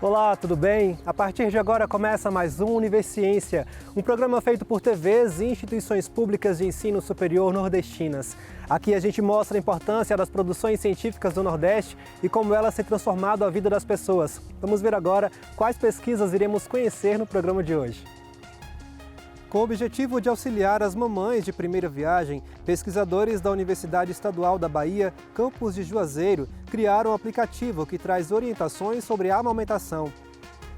Olá, tudo bem? A partir de agora começa mais um Universiência, um programa feito por TVs e instituições públicas de ensino superior nordestinas. Aqui a gente mostra a importância das produções científicas do Nordeste e como elas têm transformado a vida das pessoas. Vamos ver agora quais pesquisas iremos conhecer no programa de hoje. Com o objetivo de auxiliar as mamães de primeira viagem, pesquisadores da Universidade Estadual da Bahia, campus de Juazeiro, criaram um aplicativo que traz orientações sobre a amamentação.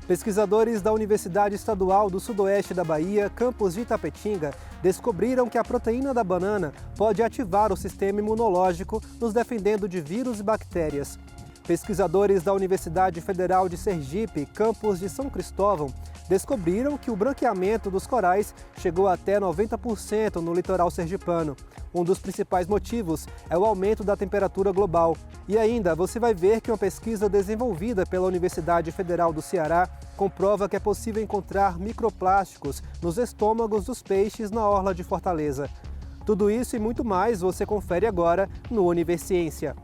Pesquisadores da Universidade Estadual do Sudoeste da Bahia, campus de Itapetinga, descobriram que a proteína da banana pode ativar o sistema imunológico, nos defendendo de vírus e bactérias. Pesquisadores da Universidade Federal de Sergipe, campus de São Cristóvão, descobriram que o branqueamento dos corais chegou até 90% no litoral sergipano. Um dos principais motivos é o aumento da temperatura global. E ainda, você vai ver que uma pesquisa desenvolvida pela Universidade Federal do Ceará comprova que é possível encontrar microplásticos nos estômagos dos peixes na orla de Fortaleza. Tudo isso e muito mais você confere agora no Universiência.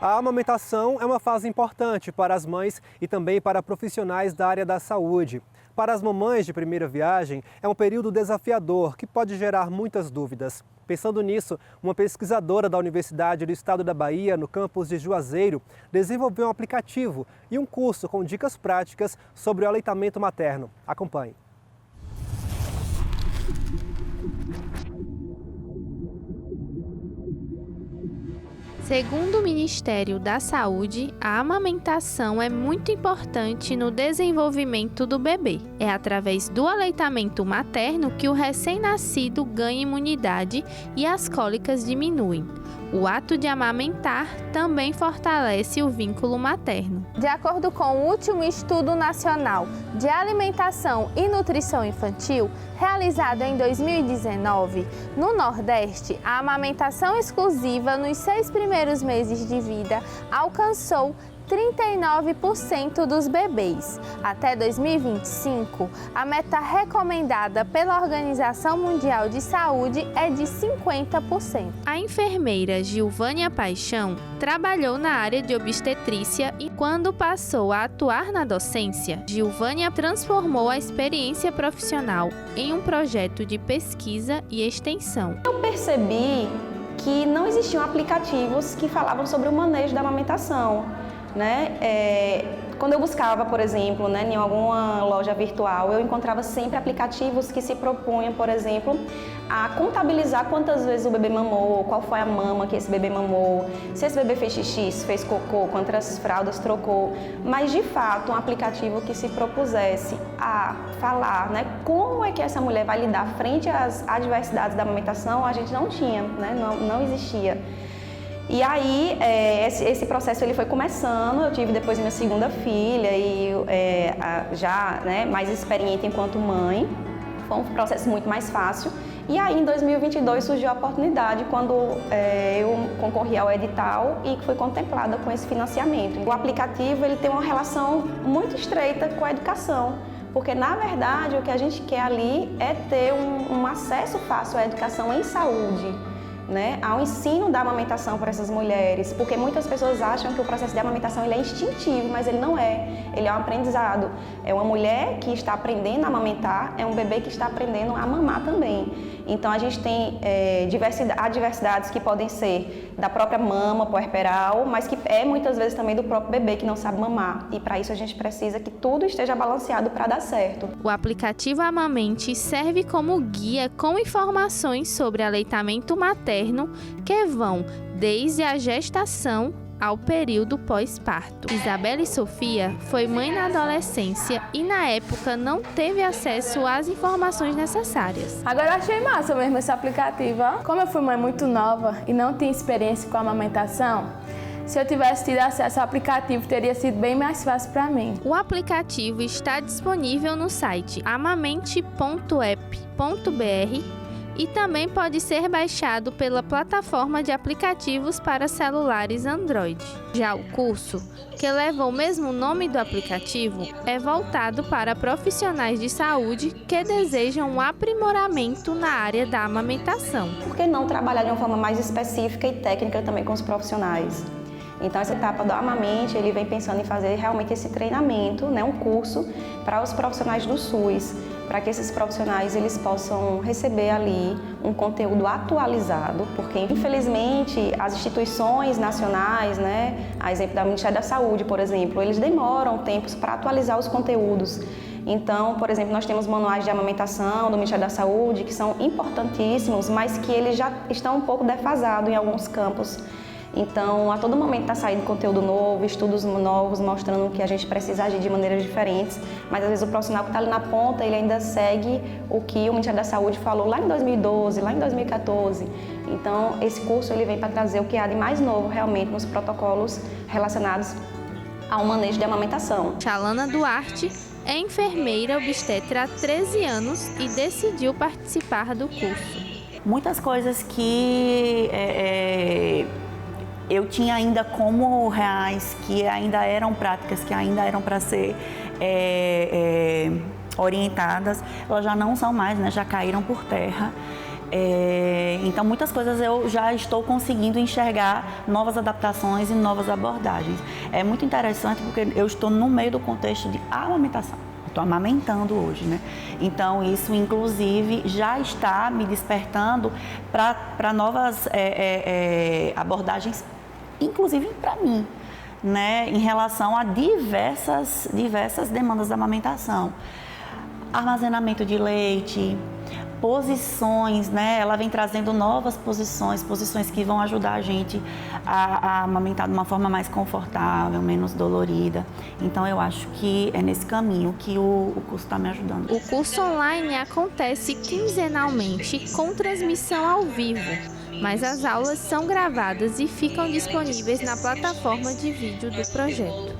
A amamentação é uma fase importante para as mães e também para profissionais da área da saúde. Para as mamães de primeira viagem, é um período desafiador que pode gerar muitas dúvidas. Pensando nisso, uma pesquisadora da Universidade do Estado da Bahia, no campus de Juazeiro, desenvolveu um aplicativo e um curso com dicas práticas sobre o aleitamento materno. Acompanhe. Segundo o Ministério da Saúde, a amamentação é muito importante no desenvolvimento do bebê. É através do aleitamento materno que o recém-nascido ganha imunidade e as cólicas diminuem. O ato de amamentar também fortalece o vínculo materno. De acordo com o último Estudo Nacional de Alimentação e Nutrição Infantil, realizado em 2019, no Nordeste, a amamentação exclusiva nos 6 primeiros meses de vida alcançou 39% dos bebês. Até 2025, a meta recomendada pela Organização Mundial de Saúde é de 50%. A enfermeira Gilvânia Paixão trabalhou na área de obstetrícia e quando passou a atuar na docência, Gilvânia transformou a experiência profissional em um projeto de pesquisa e extensão. Eu percebi que não existiam aplicativos que falavam sobre o manejo da amamentação. Quando eu buscava, por exemplo, em alguma loja virtual, eu encontrava sempre aplicativos que se propunham, por exemplo, a contabilizar quantas vezes o bebê mamou, qual foi a mama que esse bebê mamou, se esse bebê fez xixi, se fez cocô, quantas fraldas trocou. Mas, de fato, um aplicativo que se propusesse a falar como é que essa mulher vai lidar frente às adversidades da amamentação, a gente não tinha, não existia. E aí, esse processo ele foi começando, eu tive depois minha segunda filha e já mais experiente enquanto mãe, foi um processo muito mais fácil. E aí, em 2022, surgiu a oportunidade quando eu concorri ao edital e fui contemplada com esse financiamento. O aplicativo ele tem uma relação muito estreita com a educação, porque, na verdade, o que a gente quer ali é ter um acesso fácil à educação em saúde, ao ensino da amamentação para essas mulheres, porque muitas pessoas acham que o processo de amamentação ele é instintivo, mas ele não é, ele é um aprendizado. É uma mulher que está aprendendo a amamentar, é um bebê que está aprendendo a mamar também. Então a gente tem adversidades que podem ser da própria mama puerperal, mas que muitas vezes também do próprio bebê que não sabe mamar. E para isso a gente precisa que tudo esteja balanceado para dar certo. O aplicativo Amamente serve como guia com informações sobre aleitamento materno que vão desde a gestação ao período pós-parto. Isabela Sofia foi mãe na adolescência e na época não teve acesso às informações necessárias. Agora eu achei massa mesmo esse aplicativo. Como eu fui mãe muito nova e não tinha experiência com a amamentação, se eu tivesse tido acesso ao aplicativo, teria sido bem mais fácil para mim. O aplicativo está disponível no site amamente.app.br e também pode ser baixado pela plataforma de aplicativos para celulares Android. Já o curso, que leva o mesmo nome do aplicativo, é voltado para profissionais de saúde que desejam um aprimoramento na área da amamentação. Por que não trabalhar de uma forma mais específica e técnica também com os profissionais? Então, essa etapa do Amamente, ele vem pensando em fazer realmente esse treinamento, né, um curso para os profissionais do SUS, para que esses profissionais eles possam receber ali um conteúdo atualizado, porque infelizmente as instituições nacionais, né, a exemplo do Ministério da Saúde, por exemplo, eles demoram tempos para atualizar os conteúdos. Então, por exemplo, nós temos manuais de amamentação do Ministério da Saúde que são importantíssimos, mas que eles já estão um pouco defasados em alguns campos. Então, a todo momento está saindo conteúdo novo, estudos novos, mostrando que a gente precisa agir de maneiras diferentes, mas às vezes o profissional que está ali na ponta, ele ainda segue o que o Ministério da Saúde falou lá em 2012, lá em 2014. Então, esse curso ele vem para trazer o que há de mais novo realmente nos protocolos relacionados ao manejo de amamentação. Chalana Duarte é enfermeira obstetra há 13 anos e decidiu participar do curso. Muitas coisas que eu tinha ainda como reais, que ainda eram práticas, que ainda eram para ser orientadas, elas já não são mais, né? Já caíram por terra. Então, muitas coisas eu já estou conseguindo enxergar novas adaptações e novas abordagens. É muito interessante porque eu estou no meio do contexto de amamentação. Estou amamentando hoje, né? Então, isso, inclusive, já está me despertando para novas abordagens, inclusive para mim, né? Em relação a diversas demandas da amamentação. Armazenamento de leite, posições, né? Ela vem trazendo novas posições que vão ajudar a gente a amamentar de uma forma mais confortável, menos dolorida. Então, eu acho que é nesse caminho que o curso está me ajudando. O curso online acontece quinzenalmente com transmissão ao vivo, mas as aulas são gravadas e ficam disponíveis na plataforma de vídeo do projeto.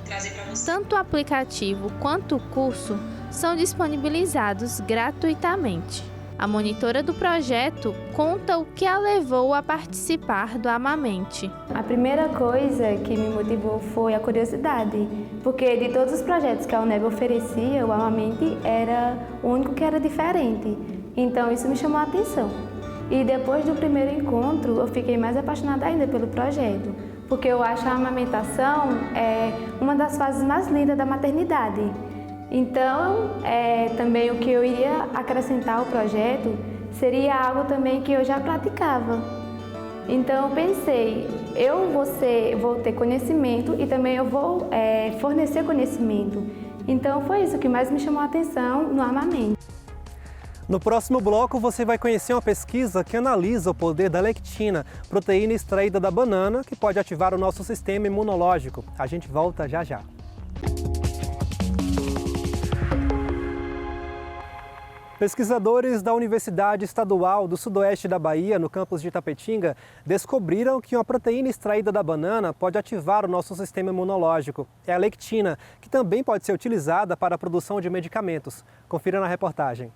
Tanto o aplicativo quanto o curso são disponibilizados gratuitamente. A monitora do projeto conta o que a levou a participar do Amamente. A primeira coisa que me motivou foi a curiosidade, porque de todos os projetos que a UNEB oferecia, o Amamente era o único que era diferente. Então isso me chamou a atenção. E depois do primeiro encontro, eu fiquei mais apaixonada ainda pelo projeto, porque eu acho a amamentação uma das fases mais lindas da maternidade. Então, também o que eu iria acrescentar ao projeto seria algo também que eu já praticava. Então, eu pensei, vou ter conhecimento e também eu vou fornecer conhecimento. Então, foi isso que mais me chamou a atenção no Amamente. No próximo bloco, você vai conhecer uma pesquisa que analisa o poder da lectina, proteína extraída da banana, que pode ativar o nosso sistema imunológico. A gente volta já já. Pesquisadores da Universidade Estadual do Sudoeste da Bahia, no campus de Itapetinga, descobriram que uma proteína extraída da banana pode ativar o nosso sistema imunológico. É a lectina, que também pode ser utilizada para a produção de medicamentos. Confira na reportagem.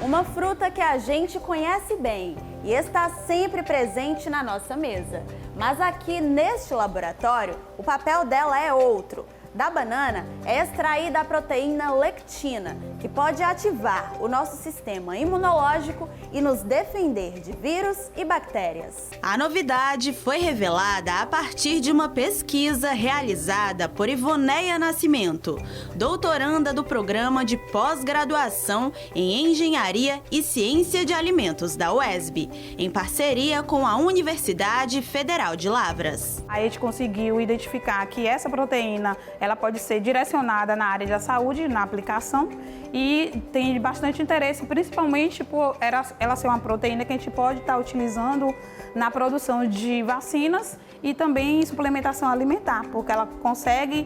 Uma fruta que a gente conhece bem e está sempre presente na nossa mesa. Mas aqui neste laboratório, o papel dela é outro. Da banana é extraída a proteína lectina, que pode ativar o nosso sistema imunológico e nos defender de vírus e bactérias. A novidade foi revelada a partir de uma pesquisa realizada por Ivoneia Nascimento, doutoranda do programa de pós-graduação em Engenharia e Ciência de Alimentos da UESB, em parceria com a Universidade Federal de Lavras. A gente conseguiu identificar que essa proteína ela pode ser direcionada na área da saúde, na aplicação, e tem bastante interesse, principalmente por ela ser uma proteína que a gente pode estar utilizando na produção de vacinas e também em suplementação alimentar, porque ela consegue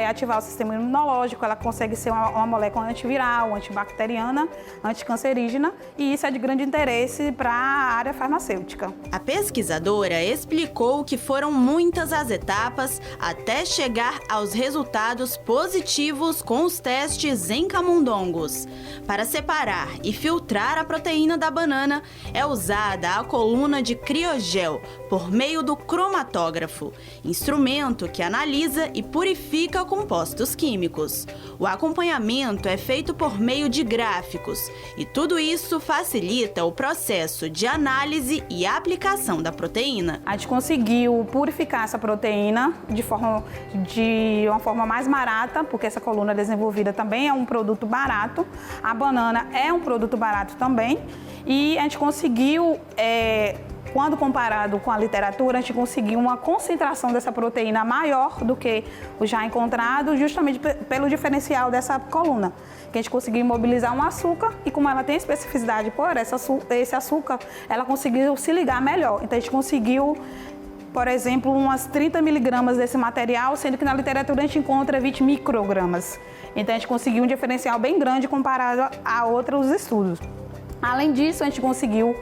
ativar o sistema imunológico, ela consegue ser uma molécula antiviral, antibacteriana, anticancerígena, e isso é de grande interesse para a área farmacêutica. A pesquisadora explicou que foram muitas as etapas até chegar aos os resultados positivos com os testes em camundongos. Para separar e filtrar a proteína da banana, é usada a coluna de criogel por meio do cromatógrafo, instrumento que analisa e purifica compostos químicos. O acompanhamento é feito por meio de gráficos e tudo isso facilita o processo de análise e aplicação da proteína. A gente conseguiu purificar essa proteína de uma forma mais barata, porque essa coluna desenvolvida também é um produto barato, a banana é um produto barato também, e a gente conseguiu, quando comparado com a literatura, a gente conseguiu uma concentração dessa proteína maior do que o já encontrado, justamente pelo diferencial dessa coluna. Que a gente conseguiu imobilizar um açúcar e, como ela tem especificidade por esse açúcar, ela conseguiu se ligar melhor. Então a gente conseguiu, por exemplo, umas 30 miligramas desse material, sendo que na literatura a gente encontra 20 microgramas. Então a gente conseguiu um diferencial bem grande comparado a outros estudos. Além disso, a gente conseguiu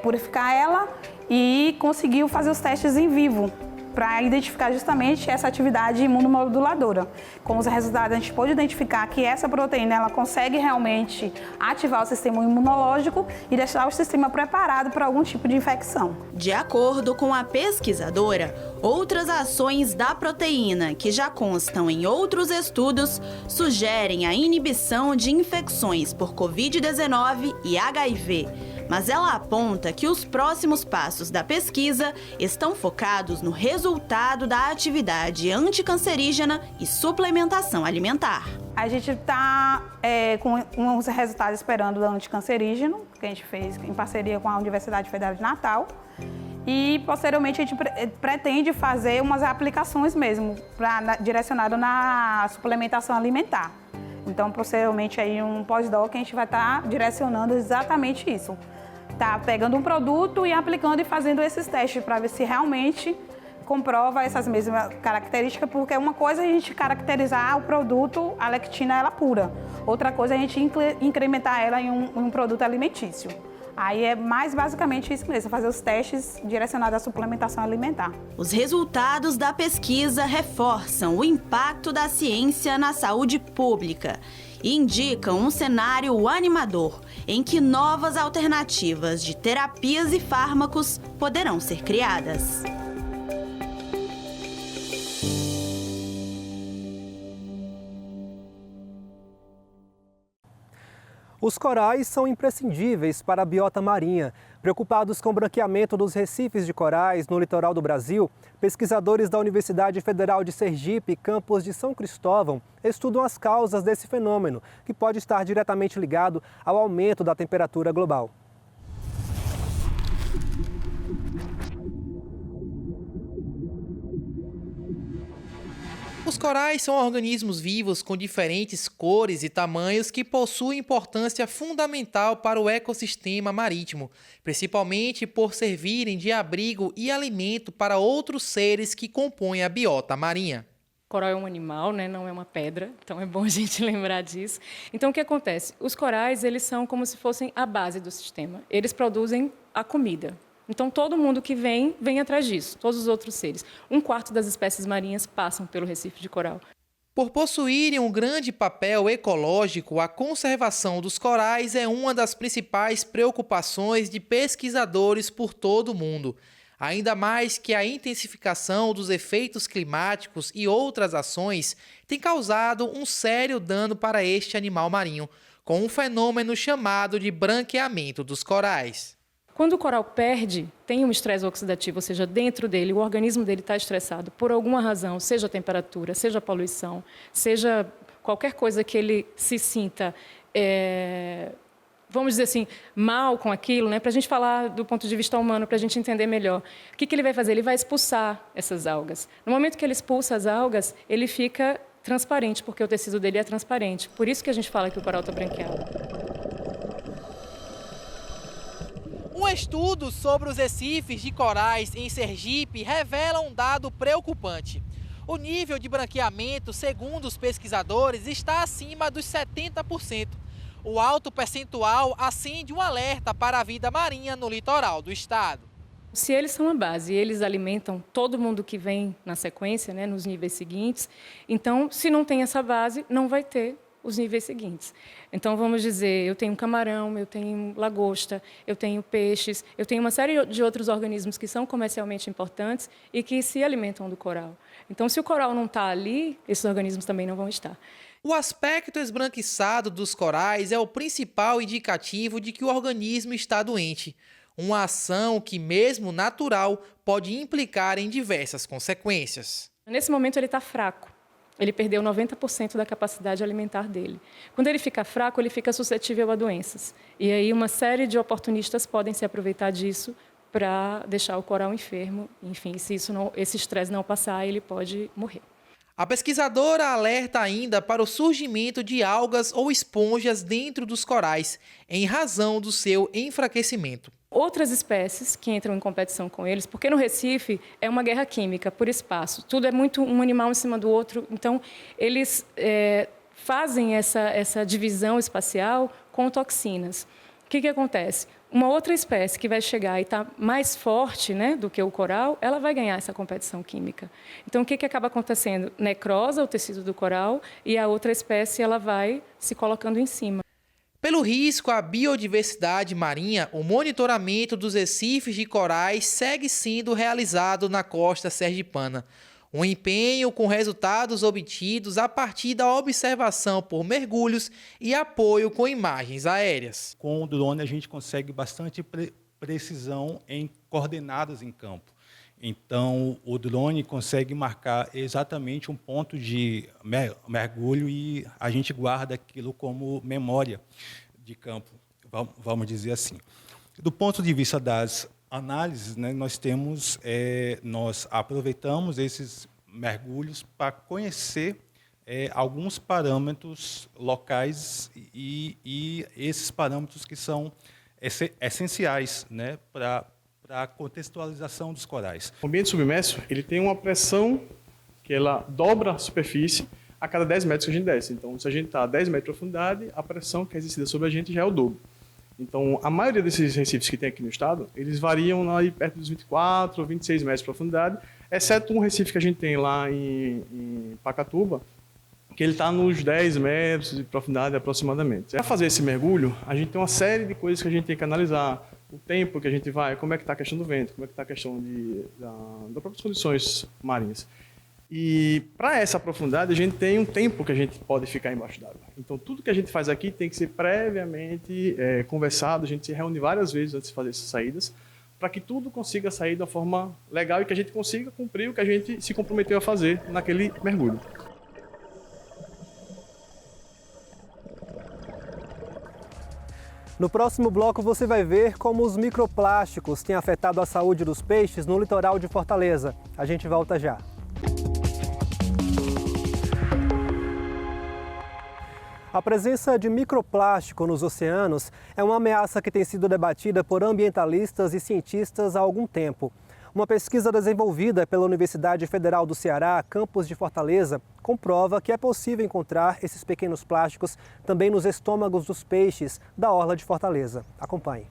purificar ela e conseguiu fazer os testes em vivo para identificar justamente essa atividade imunomoduladora. Com os resultados, a gente pôde identificar que essa proteína ela consegue realmente ativar o sistema imunológico e deixar o sistema preparado para algum tipo de infecção. De acordo com a pesquisadora, outras ações da proteína que já constam em outros estudos sugerem a inibição de infecções por Covid-19 e HIV. Mas ela aponta que os próximos passos da pesquisa estão focados no resultado da atividade anticancerígena e suplementação alimentar. A gente está com uns resultados esperando do anticancerígeno, que a gente fez em parceria com a Universidade Federal de Natal. E, posteriormente, a gente pretende fazer umas aplicações mesmo, direcionado na suplementação alimentar. Então, posteriormente, aí um pós-doc, a gente vai estar direcionando exatamente isso. Tá pegando um produto e aplicando e fazendo esses testes para ver se realmente comprova essas mesmas características, porque uma coisa é a gente caracterizar o produto, a lectina, ela pura. Outra coisa é a gente incrementar ela em um produto alimentício. Aí é mais basicamente isso mesmo, fazer os testes direcionados à suplementação alimentar. Os resultados da pesquisa reforçam o impacto da ciência na saúde pública e indicam um cenário animador em que novas alternativas de terapias e fármacos poderão ser criadas. Os corais são imprescindíveis para a biota marinha. Preocupados com o branqueamento dos recifes de corais no litoral do Brasil, pesquisadores da Universidade Federal de Sergipe, campus de São Cristóvão, estudam as causas desse fenômeno, que pode estar diretamente ligado ao aumento da temperatura global. Os corais são organismos vivos com diferentes cores e tamanhos que possuem importância fundamental para o ecossistema marítimo, principalmente por servirem de abrigo e alimento para outros seres que compõem a biota marinha. O coral é um animal, né? Não é uma pedra, então é bom a gente lembrar disso. Então, o que acontece? Os corais, eles são como se fossem a base do sistema. Eles produzem a comida. Então, todo mundo que vem atrás disso, todos os outros seres. 1/4 das espécies marinhas passam pelo recife de coral. Por possuírem um grande papel ecológico, a conservação dos corais é uma das principais preocupações de pesquisadores por todo o mundo. Ainda mais que a intensificação dos efeitos climáticos e outras ações tem causado um sério dano para este animal marinho, com um fenômeno chamado de branqueamento dos corais. Quando o coral tem um estresse oxidativo, ou seja, dentro dele, o organismo dele está estressado por alguma razão, seja a temperatura, seja a poluição, seja qualquer coisa que ele se sinta, vamos dizer assim, mal com aquilo, né? Para a gente falar do ponto de vista humano, para a gente entender melhor. O que ele vai fazer? Ele vai expulsar essas algas. No momento que ele expulsa as algas, ele fica transparente, porque o tecido dele é transparente. Por isso que a gente fala que o coral está branqueado. Um estudo sobre os recifes de corais em Sergipe revela um dado preocupante. O nível de branqueamento, segundo os pesquisadores, está acima dos 70%. O alto percentual acende um alerta para a vida marinha no litoral do estado. Se eles são a base e eles alimentam todo mundo que vem na sequência, né, nos níveis seguintes, então, se não tem essa base, não vai ter os níveis seguintes. Então, vamos dizer, eu tenho camarão, eu tenho lagosta, eu tenho peixes, eu tenho uma série de outros organismos que são comercialmente importantes e que se alimentam do coral. Então, se o coral não está ali, esses organismos também não vão estar. O aspecto esbranquiçado dos corais é o principal indicativo de que o organismo está doente. Uma ação que, mesmo natural, pode implicar em diversas consequências. Nesse momento, ele está fraco. Ele perdeu 90% da capacidade alimentar dele. Quando ele fica fraco, ele fica suscetível a doenças. E aí uma série de oportunistas podem se aproveitar disso para deixar o coral enfermo. Enfim, se esse estresse não passar, ele pode morrer. A pesquisadora alerta ainda para o surgimento de algas ou esponjas dentro dos corais, em razão do seu enfraquecimento. Outras espécies que entram em competição com eles, porque no Recife é uma guerra química por espaço. Tudo é muito um animal em cima do outro. Então, eles fazem essa divisão espacial com toxinas. O que acontece? Uma outra espécie que vai chegar e está mais forte, né, do que o coral, ela vai ganhar essa competição química. Então, o que acaba acontecendo? Necrosa o tecido do coral e a outra espécie ela vai se colocando em cima. Pelo risco à biodiversidade marinha, o monitoramento dos recifes de corais segue sendo realizado na costa sergipana. Um empenho com resultados obtidos a partir da observação por mergulhos e apoio com imagens aéreas. Com o drone a gente consegue bastante precisão em coordenadas em campo. Então, o drone consegue marcar exatamente um ponto de mergulho e a gente guarda aquilo como memória de campo, vamos dizer assim. Do ponto de vista das análises, né, nós aproveitamos esses mergulhos para conhecer alguns parâmetros locais e esses parâmetros que são essenciais, né, para a contextualização dos corais. O ambiente submerso ele tem uma pressão que ela dobra a superfície a cada 10 metros que a gente desce. Então, se a gente está a 10 metros de profundidade, a pressão que é exercida sobre a gente já é o dobro. Então, a maioria desses recifes que tem aqui no estado, eles variam lá perto dos 24 ou 26 metros de profundidade, exceto um recife que a gente tem lá em Pacatuba, que ele está nos 10 metros de profundidade aproximadamente. Para fazer esse mergulho, a gente tem uma série de coisas que a gente tem que analisar. O tempo que a gente vai, como é que está a questão do vento, como é que está a questão das próprias condições marinhas. E para essa profundidade, a gente tem um tempo que a gente pode ficar embaixo d'água. Então, tudo que a gente faz aqui tem que ser previamente conversado, a gente se reúne várias vezes antes de fazer essas saídas, para que tudo consiga sair da forma legal e que a gente consiga cumprir o que a gente se comprometeu a fazer naquele mergulho. No próximo bloco você vai ver como os microplásticos têm afetado a saúde dos peixes no litoral de Fortaleza. A gente volta já. A presença de microplástico nos oceanos é uma ameaça que tem sido debatida por ambientalistas e cientistas há algum tempo. Uma pesquisa desenvolvida pela Universidade Federal do Ceará, campus de Fortaleza, comprova que é possível encontrar esses pequenos plásticos também nos estômagos dos peixes da orla de Fortaleza. Acompanhe.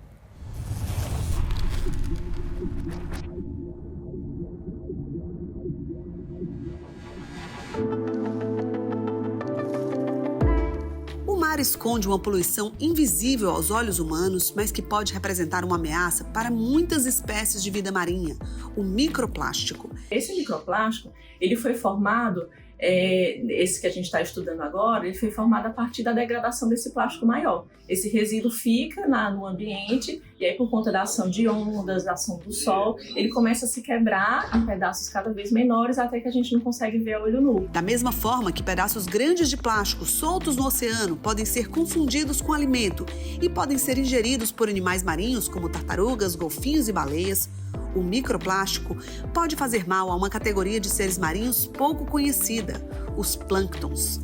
O mar esconde uma poluição invisível aos olhos humanos, mas que pode representar uma ameaça para muitas espécies de vida marinha, o microplástico. Esse microplástico, ele foi formado, esse que a gente está estudando agora, ele foi formado a partir da degradação desse plástico maior. Esse resíduo fica no ambiente e aí por conta da ação de ondas, da ação do sol, ele começa a se quebrar em pedaços cada vez menores até que a gente não consegue ver a olho nu. Da mesma forma que pedaços grandes de plástico soltos no oceano podem ser confundidos com alimento e podem ser ingeridos por animais marinhos como tartarugas, golfinhos e baleias, o microplástico pode fazer mal a uma categoria de seres marinhos pouco conhecida, os plânctons.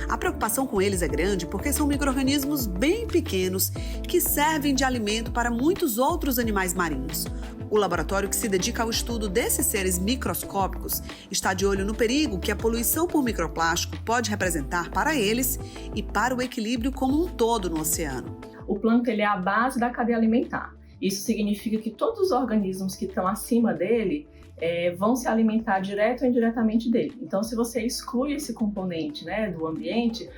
A preocupação com eles é grande porque são micro-organismos bem pequenos que servem de alimento para muitos outros animais marinhos. O laboratório que se dedica ao estudo desses seres microscópicos está de olho no perigo que a poluição por microplástico pode representar para eles e para o equilíbrio como um todo no oceano. O plâncton ele é a base da cadeia alimentar. Isso significa que todos os organismos que estão acima dele vão se alimentar direto ou indiretamente dele. Então, se você exclui esse componente, né, do ambiente,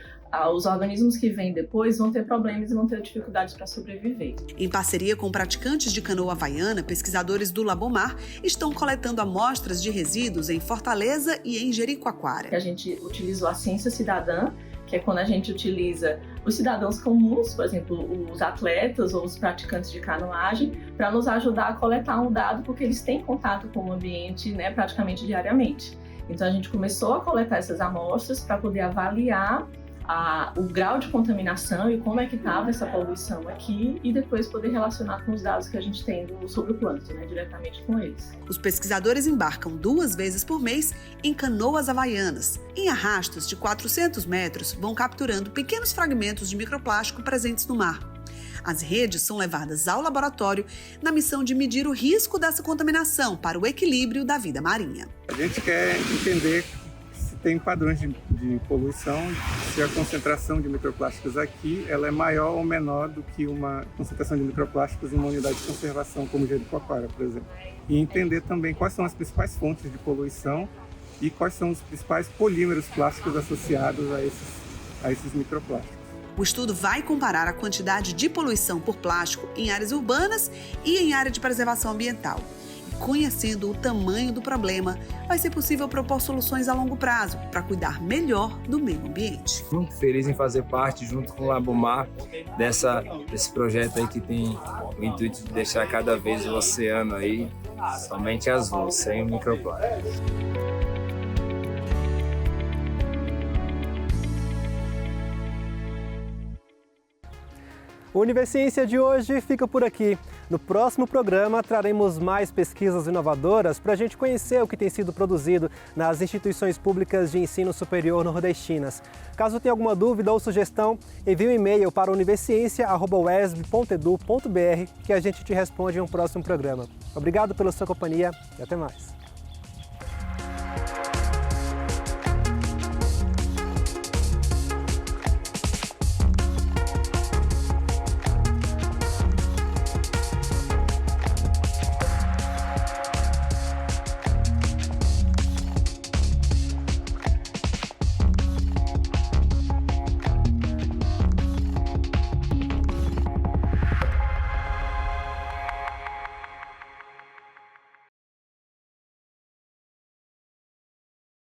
os organismos que vêm depois vão ter problemas e vão ter dificuldades para sobreviver. Em parceria com praticantes de canoa havaiana, pesquisadores do Labomar estão coletando amostras de resíduos em Fortaleza e em Jericoacoara. A gente utilizou a ciência cidadã, que é quando a gente utiliza os cidadãos comuns, por exemplo, os atletas ou os praticantes de canoagem, para nos ajudar a coletar um dado, porque eles têm contato com o ambiente, né, praticamente diariamente. Então a gente começou a coletar essas amostras para poder avaliar o grau de contaminação e como é que estava essa poluição aqui e depois poder relacionar com os dados que a gente tem sobre o plâncton, né, diretamente com eles. Os pesquisadores embarcam 2 vezes por mês em canoas havaianas. Em arrastos de 400 metros, vão capturando pequenos fragmentos de microplástico presentes no mar. As redes são levadas ao laboratório na missão de medir o risco dessa contaminação para o equilíbrio da vida marinha. A gente quer entender tem padrões de poluição, se a concentração de microplásticos aqui ela é maior ou menor do que uma concentração de microplásticos em uma unidade de conservação como Jericoacoara, por exemplo. E entender também quais são as principais fontes de poluição e quais são os principais polímeros plásticos associados a esses microplásticos. O estudo vai comparar a quantidade de poluição por plástico em áreas urbanas e em área de preservação ambiental. Conhecendo o tamanho do problema, vai ser possível propor soluções a longo prazo para cuidar melhor do meio ambiente. Muito feliz em fazer parte, junto com o Labomar, desse projeto aí que tem o intuito de deixar cada vez o oceano aí somente azul, sem microplásticos. O Universiência de hoje fica por aqui. No próximo programa, traremos mais pesquisas inovadoras para a gente conhecer o que tem sido produzido nas instituições públicas de ensino superior nordestinas. Caso tenha alguma dúvida ou sugestão, envie um e-mail para universiencia@uesb.edu.br que a gente te responde em um próximo programa. Obrigado pela sua companhia e até mais.